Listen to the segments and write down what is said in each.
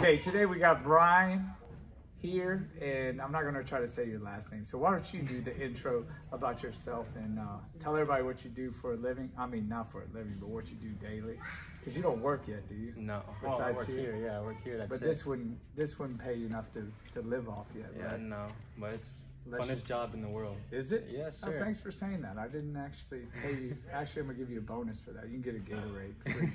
Okay, today we got Brian here, and I'm not going to try to say your last name. So why don't you do the intro about yourself and tell everybody what you do for a living. I mean, not for a living, but what you do daily. Because you don't work yet, do you? No. Besides I work here. Yeah, I work here. That's but it. this wouldn't pay you enough to live off yet, yeah, right? No. But it's the funnest job in the world. Is it? Yes, sir. Oh, thanks for saying that. I didn't actually pay you. Actually, I'm going to give you a bonus for that. You can get a Gatorade free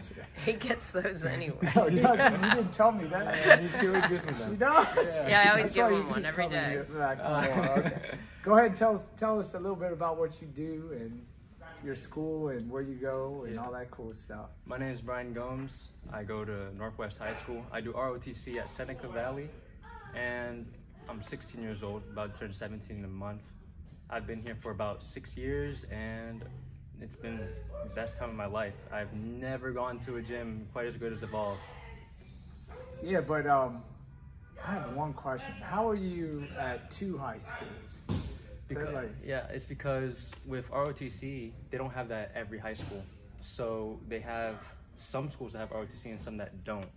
today. He gets those anyway. No, he doesn't. You didn't tell me that. Yeah, he always gives me them. He does? Yeah, I always That's give why you him one keep every coming day. back for more. Okay. Go ahead and tell us a little bit about what you do and your school and where you go and all that cool stuff. My name is Brian Gomes. I go to Northwest High School. I do ROTC at Seneca Valley, and I'm 16 years old, about to turn 17 in a month. I've been here for about 6 years, and it's been the best time of my life. I've never gone to a gym quite as good as Evolve. Yeah, but I have one question. How are you at 2 high schools? Yeah, it's because with ROTC, they don't have that at every high school. So they have some schools that have ROTC and some that don't.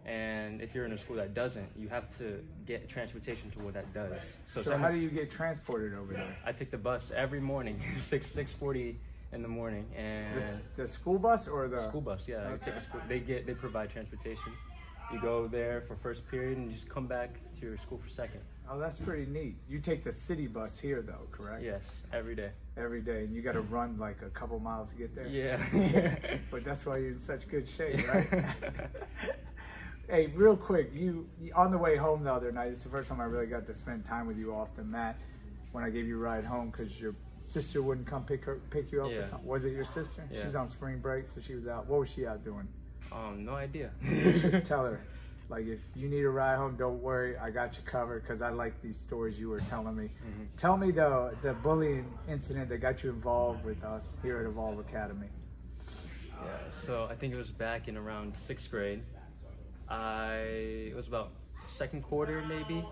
And if you're in a school that doesn't, you have to get transportation to what that does. So how do you get transported over there? I take the bus every morning, 6:40 in the morning, and the school bus or the school bus? Yeah, okay. I take a school. They provide transportation. You go there for first period and you just come back to your school for second. Oh, that's pretty neat. You take the city bus here though, correct? Yes, every day. Every day, and you got to run like a couple miles to get there. Yeah. But that's why you're in such good shape, right? Hey, real quick, you on the way home the other night, it's the first time I really got to spend time with you off the mat when I gave you a ride home because your sister wouldn't come pick you up or something. Was it your sister? Yeah. She's on spring break, so she was out. What was she out doing? No idea. Just tell her, like, if you need a ride home, don't worry, I got you covered, because I like these stories you were telling me. Mm-hmm. Tell me the bullying incident that got you involved with us here at Evolve Academy. Yeah, so I think it was back in around 6th grade. It was about second quarter maybe.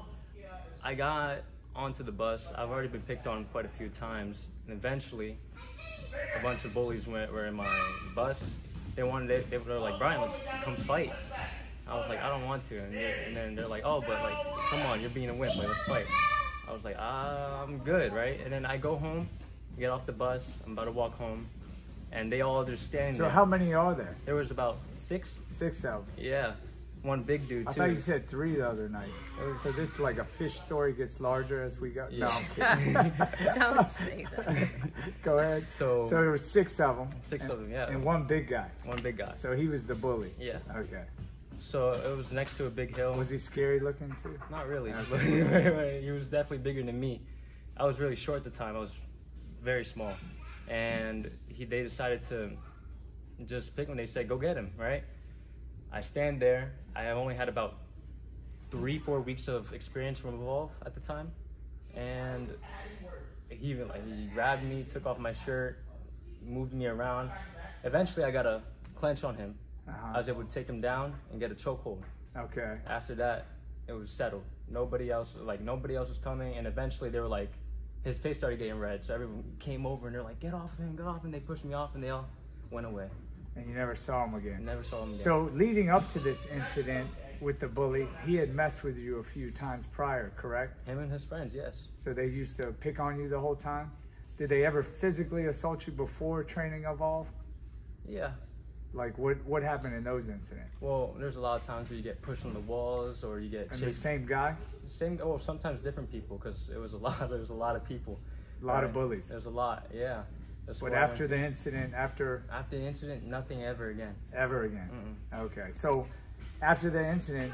I got onto the bus. I've already been picked on quite a few times, and eventually a bunch of bullies were in my bus. They were like, Brian, let's come fight. I was like, I don't want to, and then they're like, oh, but like, come on, you're being a wimp, like, let's fight. I was like, I'm good, right? And then I go home, get off the bus, I'm about to walk home, and they all just standing there. So how many are there? There was about 6. 6 of them. Yeah. One big dude, too. I thought you said 3 the other night. So this is like a fish story gets larger as we go. Yeah. No, I'm kidding. Don't say that. Go ahead. So there were 6 of them. 6 of them, yeah. And one big guy. One big guy. So he was the bully. Yeah. Okay. So it was next to a big hill. Was he scary looking too? Not really. Okay. He was definitely bigger than me. I was really short at the time. I was very small. And they decided to just pick him. They said, go get him, right? I stand there. I only had about 3-4 weeks of experience from Evolve at the time, and he grabbed me, took off my shirt, moved me around. Eventually, I got a clench on him. I was able to take him down and get a chokehold. Okay. After that, it was settled. Nobody else was coming, and eventually they were like, his face started getting red, so everyone came over and they're like, get off of him, get off, and they pushed me off, and they all went away. And you never saw him again? Never saw him again. So leading up to this incident with the bully, he had messed with you a few times prior, correct? Him and his friends, yes. So they used to pick on you the whole time? Did they ever physically assault you before training Evolve? Yeah. Like what happened in those incidents? Well, there's a lot of times where you get pushed on the walls or you get chased. And the same guy? Sometimes different people, because there was a lot of people. A lot of bullies. There's a lot, yeah. But after the incident, after the incident, nothing ever again. Ever again? Mm-mm. Okay. So after the incident,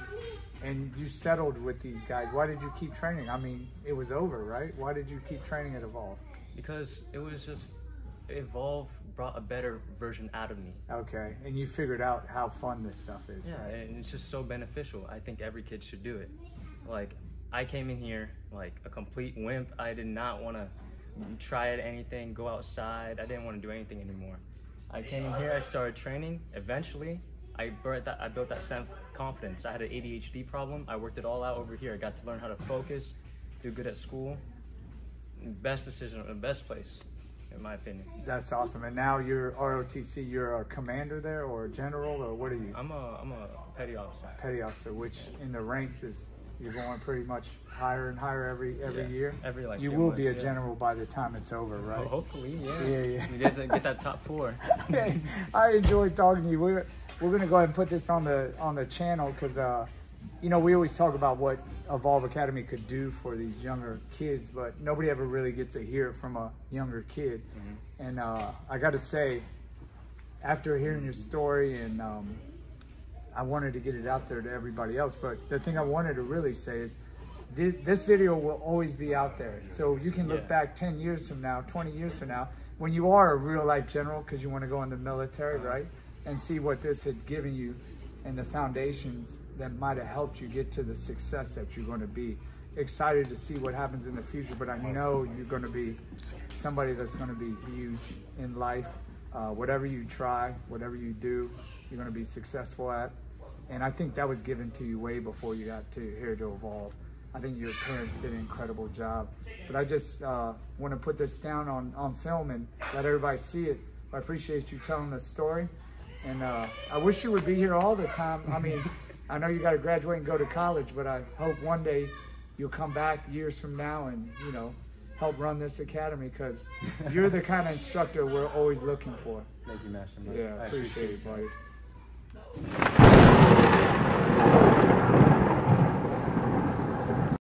and you settled with these guys, why did you keep training? I mean, it was over, right? Why did you keep training at Evolve? Because it was just, Evolve brought a better version out of me. Okay. And you figured out how fun this stuff is. Yeah, right? And it's just so beneficial. I think every kid should do it. Like, I came in here like a complete wimp. I did not want to try at anything, go outside. I didn't want to do anything anymore. I came in here, I started training. Eventually, I built that self-confidence. I had an ADHD problem. I worked it all out over here. I got to learn how to focus, do good at school. Best decision, the best place. in my opinion. That's awesome. And now you're ROTC. You're a commander there, or a general, or what are you? I'm a petty officer. Petty officer, which in the ranks is you're going pretty much higher and higher every year. Every like you few will months, be a general by the time it's over, right? Oh, hopefully, yeah. Yeah. You get that top 4. Hey, I enjoyed talking to you. We're gonna go ahead and put this on the channel because you know, we always talk about what Evolve Academy could do for these younger kids, but nobody ever really gets to hear it from a younger kid. Mm-hmm. And I got to say, after hearing your story, and I wanted to get it out there to everybody else, but the thing I wanted to really say is this video will always be out there. So you can look back 10 years from now, 20 years from now, when you are a real life general, because you want to go in the military, right? And see what this had given you and the foundations that might have helped you get to the success that you're going to be. Excited to see what happens in the future, but I know you're going to be somebody that's going to be huge in life. Whatever you try, whatever you do, you're going to be successful at. And I think that was given to you way before you got here to Evolve. I think your parents did an incredible job. But I just want to put this down on film and let everybody see it. I appreciate you telling the story. And I wish you would be here all the time. I mean, I know you got to graduate and go to college, but I hope one day you'll come back years from now and, you know, help run this academy, because you're the kind of instructor we're always looking for. Thank you, Master. Yeah, I appreciate it, buddy.